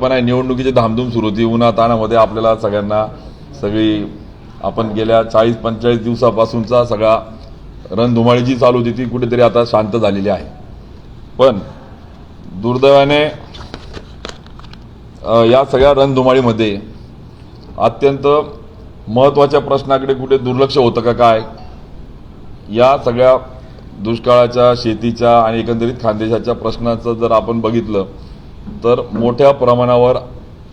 पण निवडणुकीची धामधूम सुरू होती. उन्हाताणामध्ये आपल्याला सगळ्यांना सगळी आपण गेल्या 40-45 दिवसापासूनचा सगळा रणधुमाळी जी चालू होती ती कुठेतरी आता शांत झालेली आहे. पण दुर्दैवाने या सगळ्या रणधुमाळीमध्ये अत्यंत महत्त्वाच्या प्रश्नाकडे कुठे दुर्लक्ष होतं का काय, या सगळ्या दुष्काळाच्या, शेतीच्या आणि एकंदरीत खानदेशाच्या प्रश्नाचं जर आपण बघितलं तर मोठ्या प्रमाणावर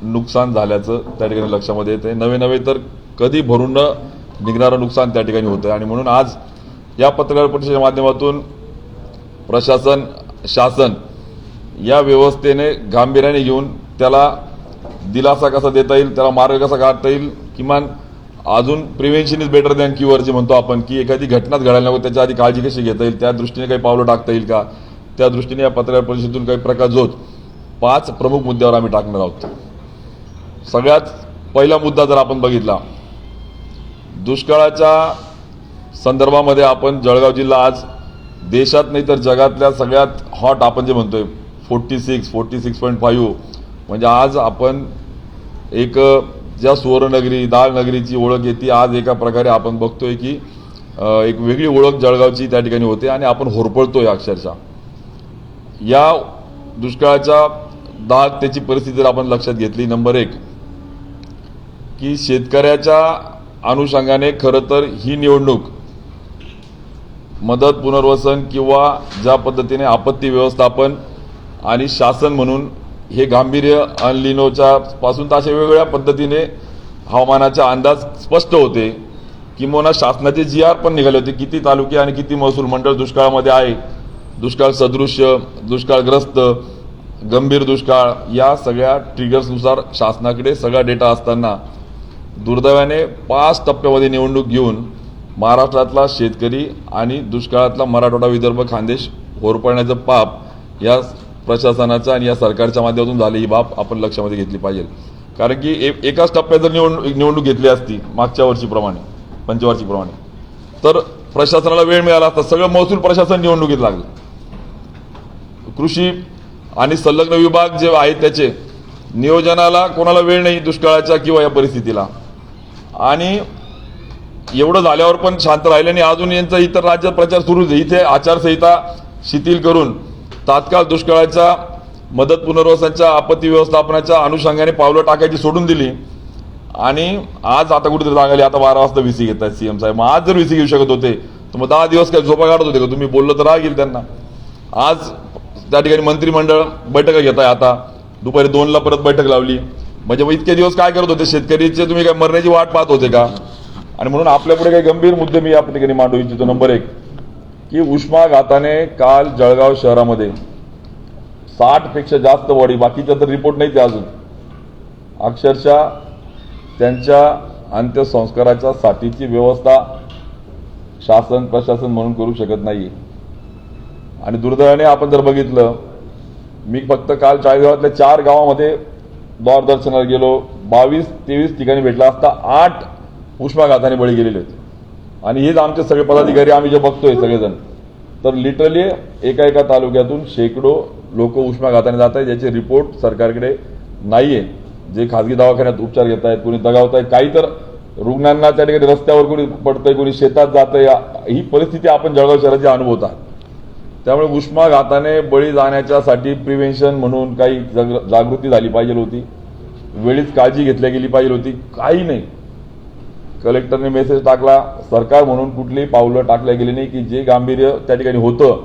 नुकसान झाल्याचं त्या ठिकाणी लक्षामध्ये येते. नवे तर कधी भरून न निघणारं नुकसान त्या ठिकाणी होतं. आणि म्हणून आज या पत्रकार परिषदेच्या माध्यमातून प्रशासन, शासन या व्यवस्थेने गांभीर्याने घेऊन त्याला दिलासा कसा देता येईल, त्याला मार्ग कसा काढता येईल, किमान अजून prevention is better than cure जे म्हणतो आपण, की एखादी घटनाच घडायला नको त्याच्या आधी काळजी कशी घेता येईल, त्या दृष्टीने काही पावलं टाकता येईल का, त्या दृष्टीने या पत्रकार परिषदेतून काही प्रकाश होत 5 प्रमुख मुद्द्यावर आम्ही टाकणार आहोत. सगळ्यात पहिला मुद्दा जर आपण बघितला, दुष्काळाच्या संदर्भामध्ये आपण जळगाव जिल्हा आज देशात नाही तर जगातल्या सगळ्यात हॉट आपण जे म्हणतोय 46.5 म्हणजे आज आपण एक ज्या सुवर्णनगरी, दाल नगरीची ओळख आहे ती आज एका प्रकारे आपण बघतोय की एक वेगळी ओळख जळगावची त्या ठिकाणी होते आणि आपण होरपळतोय अक्षरशः. या दुष्काळाच्या दाहकतेची परिस्थिती जर आपण लक्षात घेतली, नंबर 1 की शेतकऱ्याच्या अनुषंगाने खरं तर ही निवडणूक मदत, पुनर्वसन किंवा ज्या पद्धतीने आपत्ती व्यवस्थापन आणि शासन म्हणून हे गांभीर्य अनलिनोच्या पासून तर अशा वेगवेगळ्या पद्धतीने हवामानाचे अंदाज स्पष्ट होते. किंवा शासनाचे GR पण निघाले होते, किती तालुके आणि किती महसूल मंडळ दुष्काळामध्ये आहे, दुष्काळ सदृश्य, दुष्काळग्रस्त, गंभीर दुष्काळ, या सगळ्या ट्रिगर्सनुसार शासनाकडे सगळा डेटा असताना दुर्दैवाने 5 टप्प्यामध्ये निवडणूक घेऊन महाराष्ट्रातला शेतकरी आणि दुष्काळातला मराठवाडा, विदर्भ, खानदेश होरपळण्याचं पाप या प्रशासनाचं आणि या सरकारच्या माध्यमातून झाले. ही बाब आपण लक्षामध्ये घेतली पाहिजे. कारण की एकाच टप्प्यात जर निवडणूक घेतली असती मागच्या वर्षीप्रमाणे, पंचवार्षिकप्रमाणे, तर प्रशासनाला वेळ मिळाला असता. सगळं महसूल प्रशासन निवडणुकीत लागलं. कृषी आणि संलग्न विभाग जे आहेत त्याचे नियोजनाला कोणाला वेळ नाही दुष्काळाच्या किंवा या परिस्थितीला. आणि एवढं झाल्यावर पण शांत राहिले नाही. अजून यांचा इतर राज्यात प्रचार सुरूच आहे. इथे आचारसंहिता शिथिल करून तात्काळ दुष्काळाच्या मदत, पुनर्वसनाच्या, आपत्ती व्यवस्थापनाच्या अनुषंगाने पावलं टाकायची सोडून दिली. आणि आज आता कुठेतरी सांगायला आता 12 वाजता VC घेत आहेत CM साहेब. मग आज जर VC घेऊ शकत होते तर मग 10 दिवस काय झोपा काढत होते का? तुम्ही बोललं तर राग येईल त्यांना. आज त्या ठिकाणी मंत्रिमंडळ बैठका घेत आहे. आता दुपारी 2ला परत बैठक लावली. म्हणजे मग इतके दिवस काय करत होते? शेतकरीचे तुम्ही काय मरण्याची वाट पाहत होते का? आणि म्हणून आपल्यापुढे काही गंभीर मुद्दे मी या ठिकाणी मांडू इच्छितो. नंबर 1 की उष्माघाताने काल जळगाव शहरामध्ये 60 पेक्षा जास्त बॉडी, बाकीच्या तर रिपोर्ट नाही ते अजून, अक्षरशः त्यांच्या अंत्यसंस्काराच्या साठीची व्यवस्था शासन, प्रशासन म्हणून करू शकत नाही. आणि दुर्दैवाने आपण जर बघितलं, मी फक्त काल चाळीसगावातल्या 4 गावामध्ये दूरदर्शनाला गेलो, 22-23 ठिकाणी भेटला असता 8 उष्माघाताने बळी गेलेले होते. आणि हेच आमचे सगळे पदाधिकारी आम्ही जे बघतोय सगळेजण, तर लिटरली एका तालुक्यातून शेकडो लोक उष्माघाताने जात आहेत, ज्याचे रिपोर्ट सरकारकडे नाहीये. जे खासगी दवाखान्यात उपचार घेत आहेत, कोणी दगावत आहेत, काही तर रुग्णांना त्या ठिकाणी रस्त्यावर कोणी पडतंय, कोणी शेतात जातंय. ही परिस्थिती आपण जळगाव शहराची अनुभवत आहात. त्यामुळे उष्माघाताने बळी जाण्याच्यासाठी प्रिव्हेन्शन म्हणून काही जागृती झाली पाहिजे होती, वेळीच काळजी घेतली गेली पाहिजे होती. काही नाही. कलेक्टरने मेसेज टाकला, सरकार म्हणून कुठलीही पावलं टाकल्या गेली नाही की जे गांभीर्य त्या ठिकाणी होतं,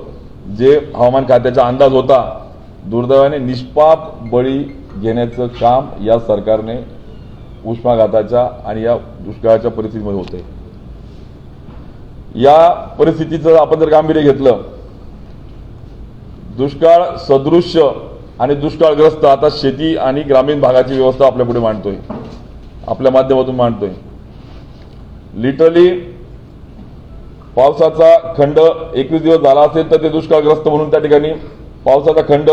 जे हवामान खात्याचा अंदाज होता, दुर्दैवाने निष्पाप बळी घेण्याचं काम या सरकारने उष्माघाताच्या आणि या दुष्काळाच्या परिस्थितीमध्ये होते. या परिस्थितीचं आपण जर गांभीर्य घेतलं, दुष्काळ सदृश्य आणि दुष्काळग्रस्त आता शेती आणि ग्रामीण भागाची व्यवस्था आपल्या पुढे मांडतोय, आपल्या माध्यमातून मांडतोय. लिटरली पावसाचा खंड 21 दिवस झाला असेल तर ते दुष्काळग्रस्त म्हणून त्या ठिकाणी पावसाचा खंड,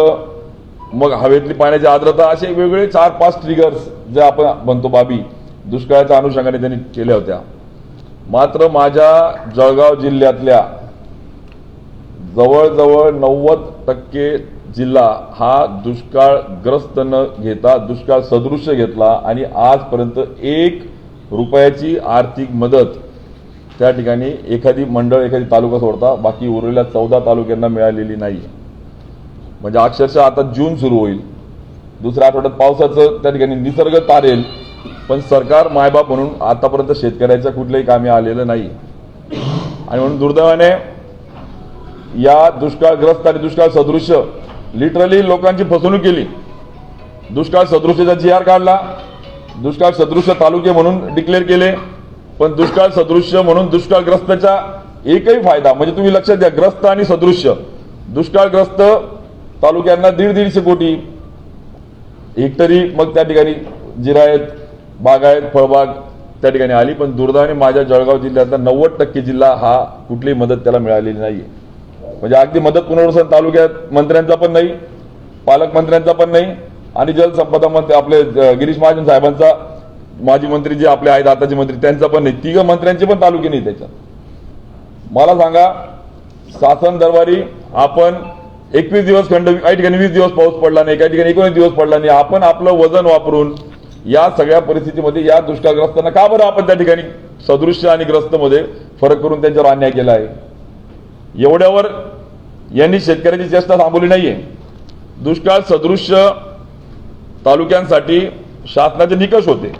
मग हवेतली पाण्याची आर्द्रता, असे वेगवेगळे 4-5 ट्रिगर्स जे आपण म्हणतो बाबी दुष्काळाच्या अनुषंगाने त्यांनी केल्या होत्या. मात्र माझ्या जळगाव जिल्ह्यातल्या जवळजवळ 90% जिल्हा हा दुष्काळग्रस्त न घेता दुष्काळ सदृश्य घेतला आणि आजपर्यंत 1 रुपयाची आर्थिक मदत त्या ठिकाणी एखादी मंडळ एखादी तालुका सोडता बाकी उरलेल्या 14 तालुक्यांना मिळालेली नाही. म्हणजे अक्षरशः आता जून सुरू होईल, दुसऱ्या आठवड्यात पावसाचं त्या ठिकाणी निसर्ग तारेल, पण सरकार मायबाप म्हणून आतापर्यंत शेतकऱ्याच्या कुठल्याही कामी आलेलं नाही. आणि म्हणून दुर्दैवाने या दुष्काळग्रस्त आणि दुष्काळ सदृश्य लिटरली लोकांची फसवणूक केली. दुष्काळ सदृश्याचा GR काढला, दुष्काळ सदृश्य तालुके म्हणून डिक्लेअर केले, पण दुष्काळ सदृश्य म्हणून दुष्काळग्रस्तचा एकही फायदा म्हणजे तुम्ही लक्षात द्या, ग्रस्त आणि सदृश्य दुष्काळग्रस्त तालुक्यांना 150 कोटी हेक्टरी मग त्या ठिकाणी जिरायत बागायत फळबाग त्या ठिकाणी आली, पण दुर्दैवाने माझ्या जळगाव जिल्ह्यातला 90% जिल्हा हा कुठलीही मदत त्याला मिळालेली नाहीये. म्हणजे अगदी मदत पुनर्वसन तालुक्यात मंत्र्यांचा पण नाही, पालकमंत्र्यांचा पण नाही आणि जलसंपदा मंत्री आपले गिरीश महाजन साहेबांचा, माजी मंत्री जे आपले आहेत आताचे मंत्री त्यांचा पण नाही. 3 मंत्र्यांचे पण तालुके नाही त्याच्यात. मला सांगा, शासन दरबारी आपण 21 दिवस काही ठिकाणी 20 दिवस पाऊस पडला नाही, काही ठिकाणी 19 दिवस पडला नाही. आपण आपलं वजन वापरून या सगळ्या परिस्थितीमध्ये या दुष्काळग्रस्तांना का बरं आपण त्या ठिकाणी सदृश्य आणि ग्रस्त मध्ये फरक करून त्यांच्यावर अन्याय केला आहे? एवढ्यावर यांनी शेतकऱ्याची चेष्टा थांबवली नाहीये. दुष्काळ सदृश्य तालुक्यांसाठी शासनाचे निकष होते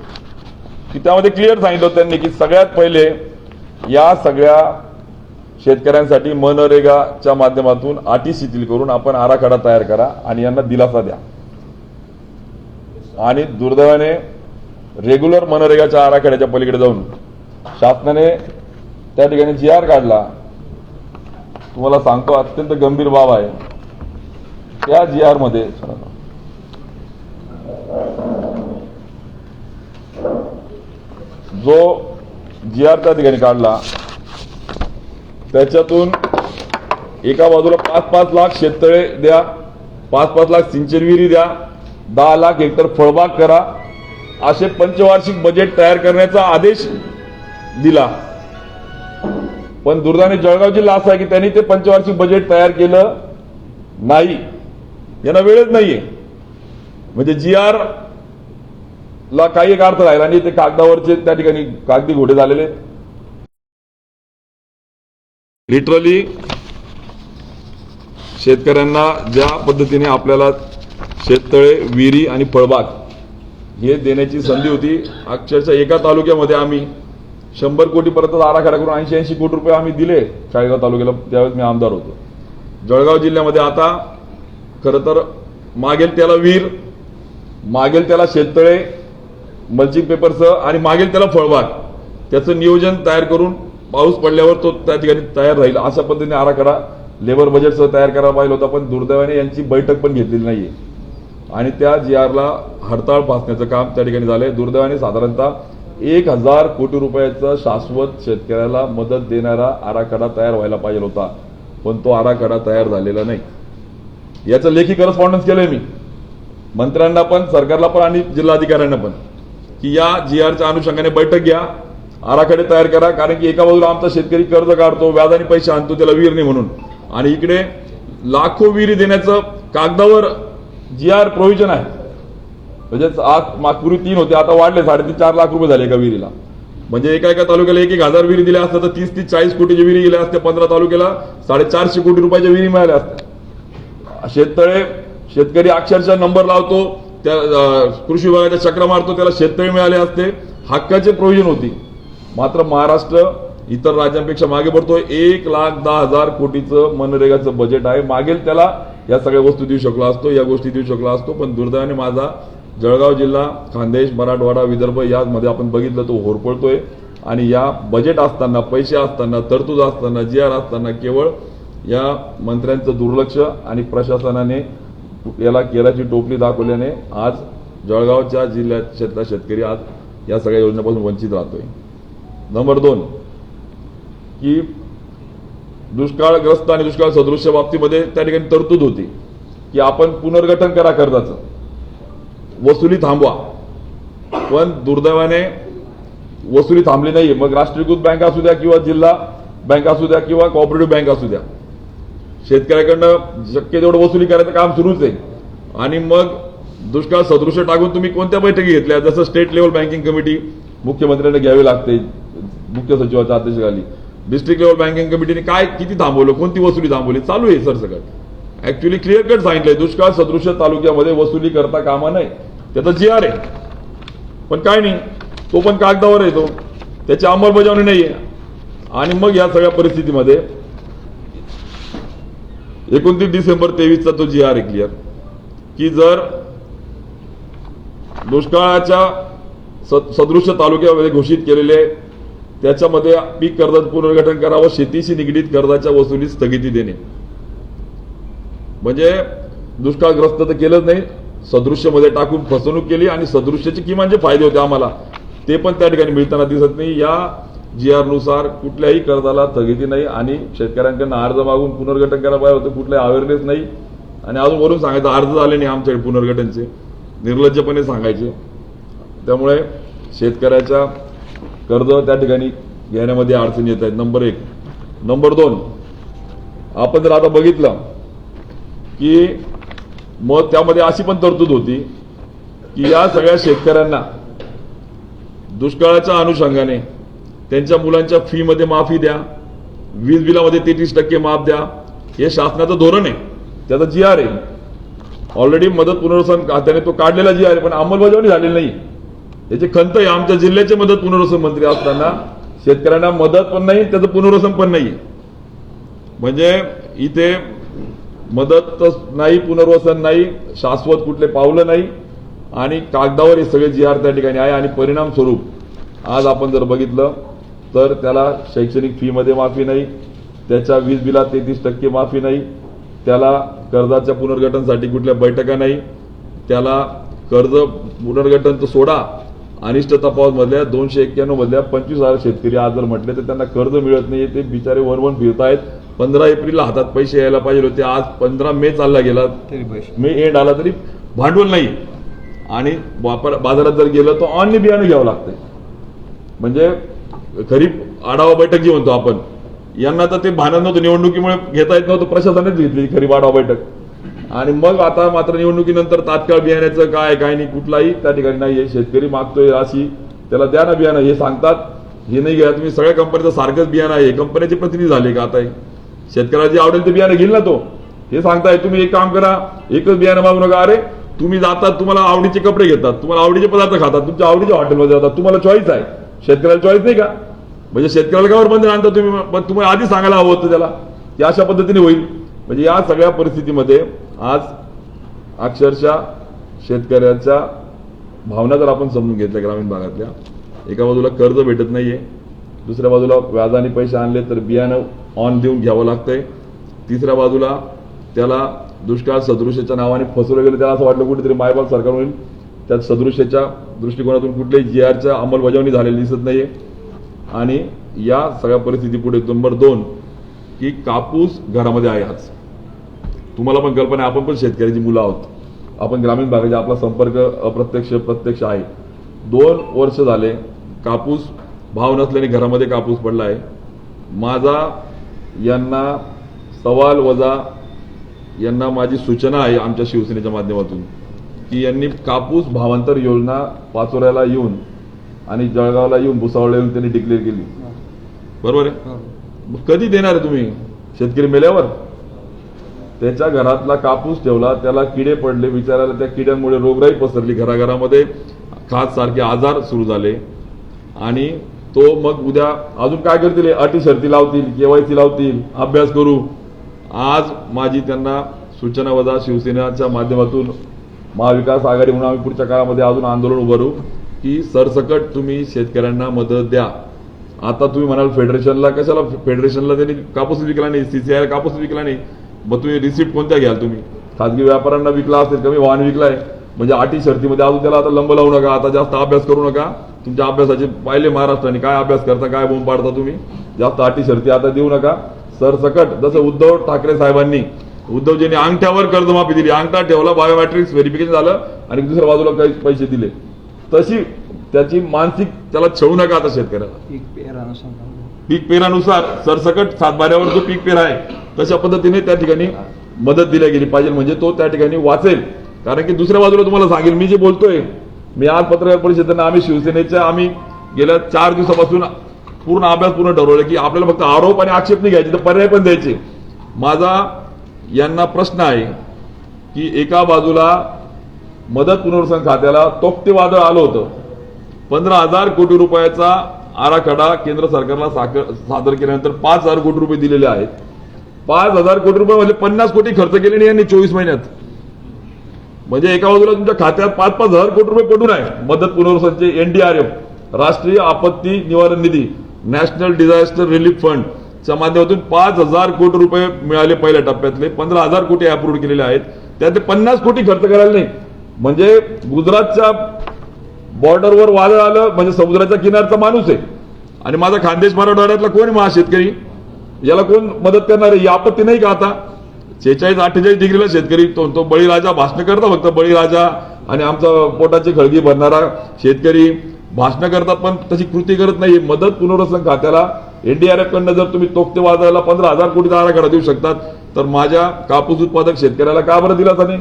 की त्यामध्ये क्लिअर सांगितलं होतं त्यांनी की सगळ्यात पहिले या सगळ्या शेतकऱ्यांसाठी मनरेगाच्या माध्यमातून अटी शिथिल करून आपण आराखडा तयार करा आणि यांना दिलासा द्या. आणि दुर्दैवाने रेग्युलर मनरेगाच्या आराखड्याच्या पलीकडे जाऊन शासनाने त्या ठिकाणी GR काढला. तुम्हाला सांगतो, अत्यंत गंभीर बाब आहे. त्या GR मध्ये जो GR त्या ठिकाणी काढला त्याच्यातून एका बाजूला 5-5 लाख शेततळे द्या, 5-5 लाख सिंचन विहिरी द्या, 10 लाख हेक्टर फळबाग करा, असे पंचवार्षिक बजेट तयार करण्याचा आदेश दिला. पण दुर्दैवाने जळगाव जिल्हा असा आहे की त्यांनी ते पंचवार्षिक बजेट तयार केलं नाही, यांना वेळच नाहीये. म्हणजे GR ला काही एक अर्थ राहिला आणि ते कागदावरचे त्या ठिकाणी कागदी घोडे झालेले. लिटरली शेतकऱ्यांना ज्या पद्धतीने आपल्याला शेततळे विहिरी आणि फळबाग हे देण्याची संधी होती, अक्षरशः एका तालुक्यामध्ये आम्ही 100 कोटीपर्यंत आराखडा करून 80-80 कोटी रुपये आम्ही दिले चाळीसगाव तालुक्याला, त्यावेळेस मी आमदार होतो. जळगाव जिल्ह्यामध्ये आता खरं तर मागेल त्याला विहीर, मागेल त्याला शेततळे मल्चिंग पेपरसह आणि मागेल त्याला फळबाग, त्याचं नियोजन तयार करून पाऊस पडल्यावर तो त्या ठिकाणी तयार राहील अशा पद्धतीने आराखडा लेबर बजेटसह तयार करायला पाहिजे होता. पण दुर्दैवाने यांची बैठक पण घेतलेली नाहीये आणि त्या GR ला हडताळ फासण्याचं काम त्या ठिकाणी झालंय. दुर्दैवाने साधारणतः 1000 कोटी रुपयाचा शाश्वत शेतकऱ्याला मदत देणारा आराखडा तयार व्हायला पाहिजे होता, पण तो आराखडा तयार झालेला नाही. याचं लेखी करस्पॉन्डन्स केलंय मी मंत्र्यांना पण, सरकारला पण आणि जिल्हाधिकाऱ्यांना पण की या GRच्या अनुषंगाने बैठक घ्या, आराखडे तयार करा. कारण की एका बाजूला आमचा शेतकरी कर्ज काढतो, व्याजाने पैसे आणतो, त्याला विहीर नाही म्हणून, आणि इकडे लाखो विहिरी देण्याचं कागदावर GR प्रोव्हिजन आहे. म्हणजे आज पूर्वी 3 होते, आता वाढले 3.5-4 लाख रुपये झाले एका विहिरीला. म्हणजे एका तालुक्याला 1,000 विहिरी दिल्या असत्या तर 30-40 कोटीच्या विहिरी गेल्या असत्या, 15 तालुक्याला 450 कोटी रुपयाच्या विहिरी मिळाल्या असत्या. शेततळे शेतकरी अक्षरशः नंबर लावतो, त्या कृषी विभागाच्या चक्र मारतो, त्याला शेततळे मिळाले असते, हक्काचे प्रोव्हिजन होती. मात्र महाराष्ट्र इतर राज्यांपेक्षा मागे पडतोय. 1,10,000 कोटीचं मनरेगाचं बजेट आहे. मागेल त्याला या सगळ्या वस्तू देऊ शकला असतो, या गोष्टी देऊ शकला असतो, पण दुर्दैवाने माझा जळगाव जिल्हा, खानदेश, मराठवाडा, विदर्भ यामध्ये आपण बघितलं तो होरपळतोय. आणि या बजेट असताना, पैसे असताना, तरतूद असताना, GR असताना केवळ या मंत्र्यांचं दुर्लक्ष आणि प्रशासनाने याला केराची टोपली दाखवल्याने आज जळगावच्या जिल्ह्यातला शेतकरी आज या सगळ्या योजनेपासून वंचित राहतोय. नंबर 2 की दुष्काळग्रस्त आणि दुष्काळ सदृश्य बाबतीमध्ये त्या ठिकाणी तरतूद होती की आपण पुनर्गठन करा कर्जाचं, वसुली थांबवा. पण दुर्दैवाने वसुली थांबली नाही. मग राष्ट्रीयकृत बँक असू द्या किंवा जिल्हा बँक असू द्या किंवा कोऑपरेटिव्ह बँक असू द्या, शेतकऱ्याकडनं शक्य तेवढं वसुली करायचं काम सुरूच आहे. आणि मग दुष्काळ सदृश टाकून तुम्ही कोणत्या बैठकी घेतल्या? जसं स्टेट लेवल बँकिंग कमिटी मुख्यमंत्र्यांना घ्यावी लागते मुख्य सचिवाच्या अध्यक्षतेखाली. डिस्ट्रिक्ट लेवल बँकिंग कमिटीने काय किती थांबवलं, कोणती वसुली थांबवली, चालू आहे सरसकट. ऍक्च्युअली क्लिअर कट सांगितलंय दुष्काळ सदृश तालुक्यामध्ये वसुली करता कामा नाही. त्याचा GR आहे, पण काय नाही, तो पण कागदावर येतो, त्याची अंमलबजावणी नाहीये. आणि मग या सगळ्या परिस्थितीमध्ये 29 डिसेंबर 23चा तो GR आहे क्लिअर, की जर दुष्काळाच्या सदृश तालुक्यामध्ये घोषित केलेले त्याच्यामध्ये पीक कर्जाचं पुनर्गठन करावं, शेतीशी निगडीत कर्जाच्या वसुलीत स्थगिती देणे. म्हणजे दुष्काळग्रस्त तर केलंच नाही, सदृश्यमध्ये टाकून फसवणूक केली आणि सदृश्याचे किमान जे फायदे होते आम्हाला ते पण त्या ठिकाणी मिळताना दिसत नाही. या GR नुसार कुठल्याही कर्जाला स्थगिती नाही आणि शेतकऱ्यांकडून अर्ज मागून पुनर्गठन करायला पाहिजे होतं, कुठलाही अवेअरनेस नाही. आणि अजून वरून सांगायचं अर्ज झाले नाही आमच्याकडे पुनर्गठनचे, निर्लज्जपणे सांगायचे. त्यामुळे शेतकऱ्याच्या कर्ज त्या ठिकाणी घेण्यामध्ये अडचणी येत आहेत. नंबर 1. नंबर 2, आपण जर आता बघितलं की मग त्यामध्ये अशी पण तरतूद होती की या सगळ्या शेतकऱ्यांना दुष्काळाच्या अनुषंगाने त्यांच्या मुलांच्या फी मध्ये माफी द्या, वीज बिलामध्ये 33% माफ द्या. हे शासनाचं धोरण आहे, त्याचा GR आहे. ऑलरेडी मदत पुनर्वसन खात्याने तो काढलेला GR आहे, पण अंमलबजावणी झालेली नाही. याची खंत आहे आमच्या जिल्ह्याचे मदत पुनर्वसन मंत्री असताना शेतकऱ्यांना मदत पण नाही, त्याचं पुनर्वसन पण नाही. म्हणजे इथे मदत नाही, पुनर्वसन नाही, शाश्वत कुठले पावलं नाही आणि कागदावर हे सगळे GR त्या ठिकाणी आहे. आणि परिणाम स्वरूप आज आपण जर बघितलं तर त्याला शैक्षणिक फी मध्ये माफी नाही, त्याच्या वीज बिलात 33% माफी नाही, त्याला कर्जाच्या पुनर्गठनासाठी कुठल्या बैठका नाही, त्याला कर्ज पुनर्गठन तर सोडा, अनिष्ट तफावत मधल्या 291 मधल्या 25,000 शेतकरी आज जर म्हटले तर त्यांना कर्ज मिळत नाही. ते बिचारे वन फिरतायत. 15 एप्रिलला हातात पैसे यायला पाहिजे होते, आज 15 मे चालला गेला, मे एंड आला तरी भांडवल नाही. आणि बाजारात जर गेलं तर अन्य बियाणं घ्यावं लागतंय. म्हणजे खरीप आढावा बैठक जी म्हणतो आपण, यांना तर ते भानत नव्हतं, निवडणुकीमुळे घेता येत नव्हतं, प्रशासनानेच घेतली खरीप आढावा बैठक. आणि मग आता मात्र निवडणुकीनंतर तात्काळ बियाण्याचं काय नाही, कुठलाही त्या ठिकाणी नाहीये. शेतकरी मागतोय राशी, त्याला द्या ना बियाणं, हे सांगतात. हे नाही घ्या तुम्ही, सगळ्या कंपनीचं सारखंच बियाणं आहे. कंपनीचे प्रतिनिधी झाले का आता? शेतकऱ्याला जे आवडेल ते बियाणं घेईल ना तो. हे सांगताय तुम्ही एक काम करा, एकच बियाणं मागू नका. अरे तुम्ही जातात, तुम्हाला आवडीचे कपडे घेतात, तुम्हाला आवडीचे पदार्थ खातात, तुमच्या आवडीच्या हॉटेलमध्ये जातात, तुम्हाला चॉईस आहे. शेतकऱ्याला चॉईस नाही का? म्हणजे शेतकऱ्याला कावर बंधन आणता तुम्ही? पण तुम्हाला आधी सांगायला हवं होतं त्याला, की अशा पद्धतीने होईल. म्हणजे या सगळ्या परिस्थितीमध्ये आज अक्षरशः शेतकऱ्याच्या भावना जर आपण समजून घेतल्या ग्रामीण भागातल्या, एका बाजूला कर्ज भेटत नाहीये, दुसऱ्या बाजूला व्याजाने पैसे आणले तर बियाणं ऑन देऊन घ्यावं लागतंय, तिसऱ्या बाजूला त्याला दुष्काळ सदृश्याच्या नावाने फसवलं गेलं. त्याला असं वाटलं कुठेतरी मायबाप सरकार होईल, त्यात सदृश्याच्या दृष्टिकोनातून कुठल्याही GRच्या अंमलबजावणी झालेली दिसत नाहीये. आणि या सगळ्या परिस्थितीपुढे नंबर 2 की कापूस घरामध्ये आहे. आज तुम्हाला पण कल्पना आहे, आपण पण शेतकऱ्याची मुलं आहोत, आपण ग्रामीण भागाचा आपला संपर्क अप्रत्यक्ष प्रत्यक्ष आहे. 2 वर्ष झाले कापूस भाव नसल्याने घरामध्ये कापूस पडला आहे. माझा यांना सवाल वजा यांना माझी सूचना आहे आमच्या शिवसेनेच्या माध्यमातून की यांनी कापूस भावांतर योजना पाचोऱ्याला येऊन आणि जळगावला येऊन भुसावळला येऊन त्यांनी डिक्लेअर केली. बरोबर आहे? कधी देणार आहे तुम्ही? शेतकरी मेल्यावर? त्याच्या घरातला कापूस ठेवला, त्याला किडे पडले, बिचारायला त्या किड्यांमुळे रोगराई पसरली, घराघरामध्ये खास सारखे आजार सुरू झाले. आणि तो मग उद्या अजून काय करतील? अटी शर्ती लावतील, KYC लावतील, अभ्यास करू. आज माझी त्यांना सूचना वजा शिवसेनेच्या माध्यमातून महाविकास आघाडी म्हणून आम्ही पुढच्या काळामध्ये अजून आंदोलन उभारू की सरसकट तुम्ही शेतकऱ्यांना मदत द्या. आता तुम्ही म्हणाल फेडरेशनला, कशाला फेडरेशनला त्यांनी कापूस विकला नाही, CCI कापूस विकला नाही, मग तुम्ही रिसिप्ट कोणत्या घ्याल? तुम्ही खासगी व्यापाऱ्यांना विकला असेल, कमी वाहन विकलाय, म्हणजे अटी शर्तीमध्ये अजून त्याला आता लंब लावू नका, आता जास्त अभ्यास करू नका. तुमच्या अभ्यासाचे पाहिले महाराष्ट्राने काय अभ्यास करता, काय बोंब पाडता तुम्ही, जास्त अटी शर्ती आता देऊ नका. सरसकट जसं उद्धव ठाकरे साहेबांनी, उद्धवजींनी अंगठ्यावर कर्जमाफी दिली, अंगठा ठेवला, बायोमॅट्रिक्स व्हेरिफिकेशन झालं आणि दुसऱ्या बाजूला काही पैसे दिले, तशी त्याची मानसिक त्याला छळू नका. आता शेतकऱ्याला पीक पेरानुसार सरसकट सातबाऱ्यावर जो पीक पेरा आहे तशा पद्धतीने त्या ठिकाणी मदत दिल्या गेली पाहिजे, म्हणजे तो त्या ठिकाणी वाचेल. कारण की दुसऱ्या बाजूला तुम्हाला सांगेल, मी जे बोलतोय, मी आज पत्रकार परिषदेनं आम्ही शिवसेनेच्या आम्ही गेल्या 4 दिवसापासून पूर्ण अभ्यास पूर्ण ठरवलं की आपल्याला फक्त आरोप आणि आक्षेप नाही घ्यायचे, तर पर्याय पण द्यायचे. माझा यांना प्रश्न आहे की एका बाजूला मदत पुनर्वसन खात्याला तोक्ते वादळ आलं होतं, 15,000 कोटी रुपयाचा आराखडा केंद्र सरकारला सादर केल्यानंतर 5,000 कोटी रुपये दिलेले आहेत. 5,000 कोटी रुपये म्हणजे 50 कोटी खर्च केले नाही यांनी 24 महिन्यात. म्हणजे एका बाजूला तुमच्या खात्यात 5,000 कोटी रुपये पडून आहे मदत पुनर्वसनचे, NDRF राष्ट्रीय आपत्ती निवारण निधी, नॅशनल डिझास्टर रिलीफ फंड च्या माध्यमातून 5,000 कोटी रुपये मिळाले पहिल्या टप्प्यातले, 15,000 कोटी अप्रूव्ह केलेले आहेत, त्यात 50 कोटी खर्च करायला नाही. म्हणजे गुजरातच्या बॉर्डरवर वादळ आलं म्हणजे समुद्राच्या किनारचा माणूस आहे आणि माझा खानदेश मराठवाड्यातला कोण महाशेतकरी, याला कोण मदत करणार आहे? ही आपत्ती नाही का आता? 46-48 डिग्रीला शेतकरी तो बळीराजा भाषण करता, फक्त बळीराजा आणि आमचा पोटाची खळगी भरणारा शेतकरी भाषण करतात, पण तशी कृती करत नाही. मदत पुनर्वसन खात्याला NDRF कडनं जर तुम्ही तोक्ते वादळाला 15,000 कोटीचा आराखडा देऊ शकतात, तर माझ्या कापूस उत्पादक शेतकऱ्याला का बरं दिलाच नाही?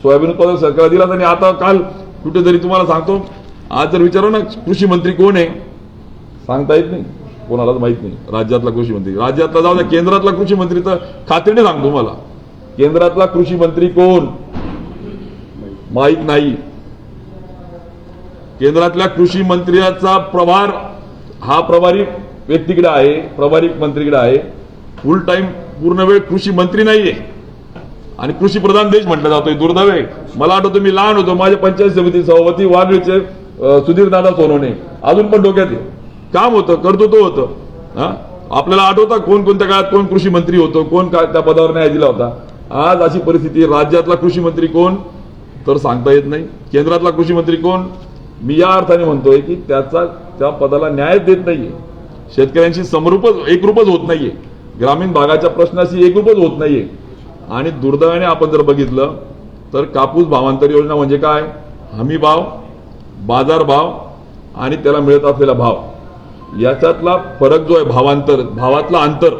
सोयाबीन उत्पादक शेतकऱ्याला दिलाच नाही. आता काल कुठेतरी तुम्हाला सांगतो, आज जर विचारू ना कृषी मंत्री कोण आहे, सांगता येत नाही, कोणालाच माहित नाही. राज्यातला कृषी मंत्री, राज्यातला जाऊ द्या, केंद्रातला कृषी मंत्री तर खात्रीने सांगतो मला, केंद्रातला कृषी मंत्री कोण माहित नाही. केंद्रातल्या कृषी मंत्र्याचा प्रभार हा प्रभारी व्यक्तीकडे आहे, प्रभारी मंत्रीकडे आहे. फुल टाइम पूर्ण वेळ कृषी मंत्री नाहीये आणि कृषी प्रधान देश म्हटला जातोय. दुर्दैव आहे. मला आठवतं मी लहान होतो, माझ्या पंचायत समिती सभापती वागळीचे सुधीर दादा सोनवणे अजून पण डोक्यात आहे. काम होतं, कर्तृत्व होतं. आपल्याला आठवतं कोणत्या काळात कोण कृषी मंत्री होतो, कोण काय त्या पदावर न्याय दिला होता. आज अशी परिस्थिती. राज्यातला कृषी मंत्री कोण तर सांगता येत नाही. केंद्रातला कृषी मंत्री कोण, मी या अर्थाने म्हणतोय की त्या पदाला न्याय देत नाहीये. शेतकऱ्यांशी एकरूपच होत नाहीये, ग्रामीण भागाच्या प्रश्नाशी एकरूपच होत नाहीये. आणि दुर्दैवाने आपण जर बघितलं तर कापूस भावांतर योजना म्हणजे काय, हमी भाव, बाजार भाव आणि त्याला मिळत असलेला भाव, याच्यातला फरक जो आहे, भावातला अंतर,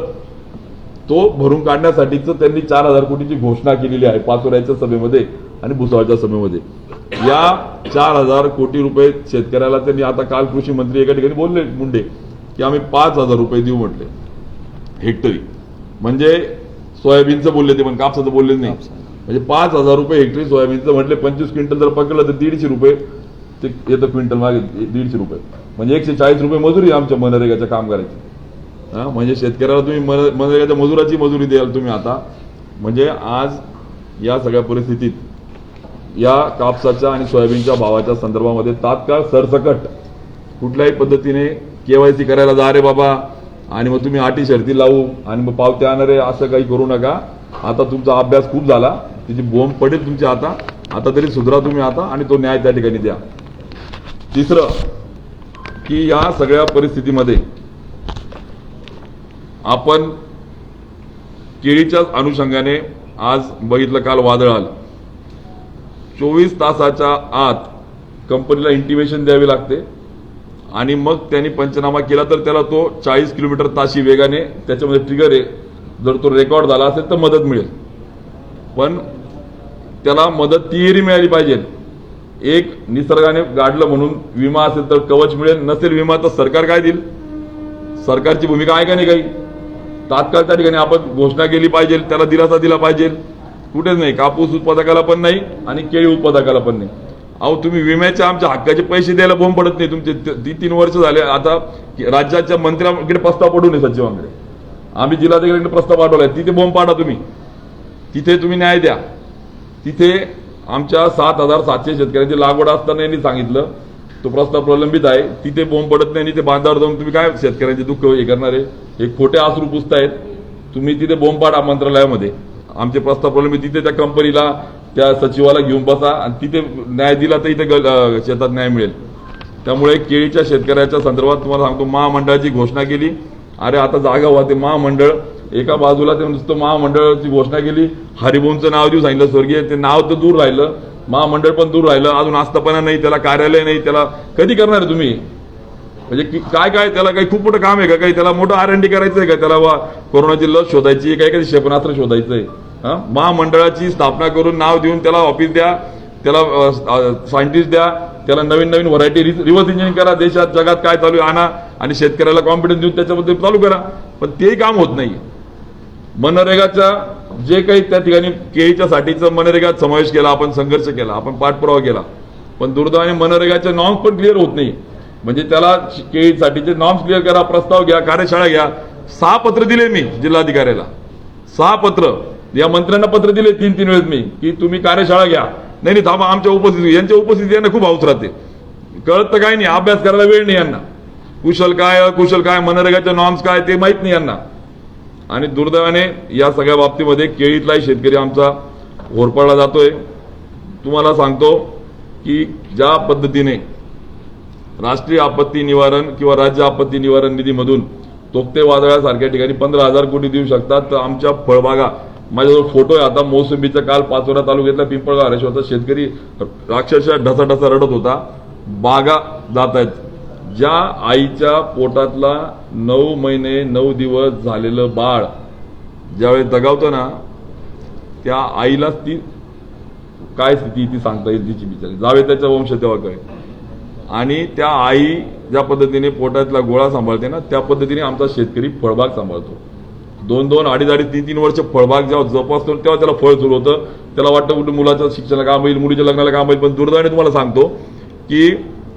तो भरून काढण्यासाठीच त्यांनी 4,000 कोटीची घोषणा केलेली आहे पाचोऱ्याच्या सभेमध्ये आणि भुसावळच्या सभेमध्ये. या 4,000 कोटी रुपये शेतकऱ्याला त्यांनी, आता काल कृषी मंत्री एका ठिकाणी बोलले मुंडे की आम्ही 5,000 रुपये देऊ म्हटले हेक्टरी. म्हणजे सोयाबीनचं बोलले ते, पण कापसाचं बोलले नाही. म्हणजे 5,000 रुपये हेक्टरी सोयाबीनचं म्हटले. 25 क्विंटल जर पकडलं तर 150 रुपये ते येतं क्विंटल मागे, 150 रुपये म्हणजे 140 रुपये मजुरी आमच्या मनरेगाच्या कामगाराची. म्हणजे शेतकऱ्याला तुम्ही मनरेगाच्या मजुराची मजुरी द्याल तुम्ही आता. म्हणजे आज या सगळ्या परिस्थितीत या कापसाच्या आणि सोयाबीनच्या भावाच्या संदर्भामध्ये तात्काळ सरसकट कुठल्याही पद्धतीने KYC करायला जा रे बाबा आणि मग तुम्ही अटी शर्ती लावू आणि मग पावत्या आणणारे असं काही करू नका. आता तुमचा अभ्यास खूप झाला, तिची बोंब पडेल तुमच्या आता तरी सुधरा तुम्ही आता आणि तो न्याय त्या ठिकाणी द्या. तिसरं की या सगळ्या परिस्थितीमध्ये आपण केळीच्या अनुषंगाने आज बघितलं, काल वादळ आलं. 24 तासाच्या आत कंपनीला इंटिमेशन द्यावी लागते आणि मग त्यांनी पंचनामा केला तर त्याला तो 40 किलोमीटर ताशी वेगाने त्याच्यामध्ये ट्रिगर आहे. जर तो रेकॉर्ड झाला असेल तर मदत मिळेल, पण त्याला मदत तिहेरी मिळाली पाहिजे. एक, निसर्गाने गाडलं म्हणून विमा असेल तर कवच मिळेल, नसेल विमा तर सरकार काय देईल. सरकारची भूमिका आहे का नाही काही. तात्काळ त्या ठिकाणी आपण घोषणा केली पाहिजे, त्याला दिलासा दिला पाहिजे. कुठेच नाही, कापूस उत्पादकाला पण नाही आणि केळी उत्पादकाला पण नाही. अहो तुम्ही विम्याच्या आमच्या हक्काचे पैसे द्यायला बोंब पडत नाही. तुमचे 3 वर्ष झाले. आता राज्याच्या मंत्र्यांकडे प्रस्ताव पडू नये, सचिवांकडे आम्ही जिल्हाधिकाऱ्यांकडे प्रस्ताव पाठवलाय, तिथे बोंब पाडा तुम्ही, तिथे तुम्ही न्याय द्या. तिथे आमच्या 7,700 शेतकऱ्यांची लागवड असताना यांनी सांगितलं तो प्रस्ताव प्रलंबित आहे, तिथे बोंब पडत नाही. आणि ते बांधावर जाऊन तुम्ही काय शेतकऱ्यांचे दुःख हे करणारे, हे खोटे आसरू पुसतायत. तुम्ही तिथे बोंब पाडा मंत्रालयामध्ये, आमचे प्रस्ताव प्रलंबित, तिथे त्या कंपनीला त्या सचिवाला घेऊन बसा आणि तिथे न्याय दिला तर इथे शेतात न्याय मिळेल. त्यामुळे केळीच्या शेतकऱ्याच्या संदर्भात तुम्हाला सांगतो, महामंडळाची घोषणा केली. अरे आता जागा व्हा, ते महामंडळ एका बाजूला ते नुसतं महामंडळाची घोषणा केली, हरिभाऊंचं नाव देऊ सांगितलं स्वर्गीय, ते नाव तर दूर राहिलं, महामंडळ पण दूर राहिलं, अजून आस्थापना नाही, त्याला कार्यालय नाही, त्याला कधी करणार तुम्ही. म्हणजे काय काय त्याला काही खूप मोठं काम आहे का, काही त्याला मोठं R&D करायचं आहे का, त्याला कोरोनाची लस शोधायची आहे, काही क्षेपणास्त्र शोधायचं आहे? महामंडळाची स्थापना करून नाव देऊन त्याला ऑफिस द्या, त्याला सायंटिस्ट द्या, त्याला नवीन नवीन व्हरायटी रिव्हर्स इंजिनिअरिंग करा, देशात जगात काय चालू आहे आणा आणि शेतकऱ्याला कॉन्फिडन्स देऊन त्याच्याबद्दल चालू करा. पण तेही काम होत नाही. मनरेगाच्या जे काही त्या ठिकाणी केळीच्या साठीचं मनरेगात समावेश केला, आपण संघर्ष केला, आपण पाठपुरावा केला, पण दुर्दैवाने मनरेगाचे नॉर्म्स पण क्लिअर होत नाही. म्हणजे त्याला केळीसाठीचे नॉर्म्स क्लिअर करा, प्रस्ताव घ्या, कार्यशाळा घ्या. 6 पत्र दिले मी जिल्हाधिकाऱ्याला, 6 पत्र. या मंत्र्यांना पत्र दिले 3-3 वेळेस मी की तुम्ही कार्यशाळा घ्या. नाही थांबा, आमच्या उपस्थिती, यांच्या उपस्थिती यांना खूप हाऊस राहते. कळत तर काही नाही, अभ्यास करायला वेळ नाही यांना. कुशल काय अकुशल काय, मनरेगाचे नॉर्म्स काय ते माहित नाही यांना. आणि दुर्दैवाने या सगळ्या बाबतीमध्ये केळीतलाही शेतकरी आमचा होरपळला जातोय. तुम्हाला सांगतो की ज्या पद्धतीने राष्ट्रीय आपत्ती निवारण किंवा राज्य आपत्ती निवारण निधीमधून तोक्ते वादळासारख्या ठिकाणी 15,000 कोटी देऊ शकतात, तर आमच्या फळबागा, माझ्याजवळ फोटो आहे आता मोसंबीचा, काल पाचोरा तालुक्यातला पिंपळगाव हरेश्वरचा शेतकरी अक्षरशः ढसाढसा रडत होता. बागा जात आहेत. ज्या आईच्या पोटातला 9 महिने 9 दिवस झालेलं बाळ ज्यावेळेस दगावतं ना, त्या आईलाच ती काय स्थिती ती सांगता येईल तिची, बिचारी जावे त्याचा वंश तेव्हा काय. आणि त्या आई ज्या पद्धतीने पोटातला गोळा सांभाळते ना, त्या पद्धतीने आमचा शेतकरी फळबाग सांभाळतो. 2-2, 2.5-2.5, 3-3 वर्ष फळबाग जेव्हा जोपासतो तेव्हा त्याला फळ सुरू होतं. त्याला वाटतं कुठे मुलाचं शिक्षणाला काम होईल, मुलीच्या लग्नाला काम होईल. पण दुर्दैवाने तुम्हाला सांगतो की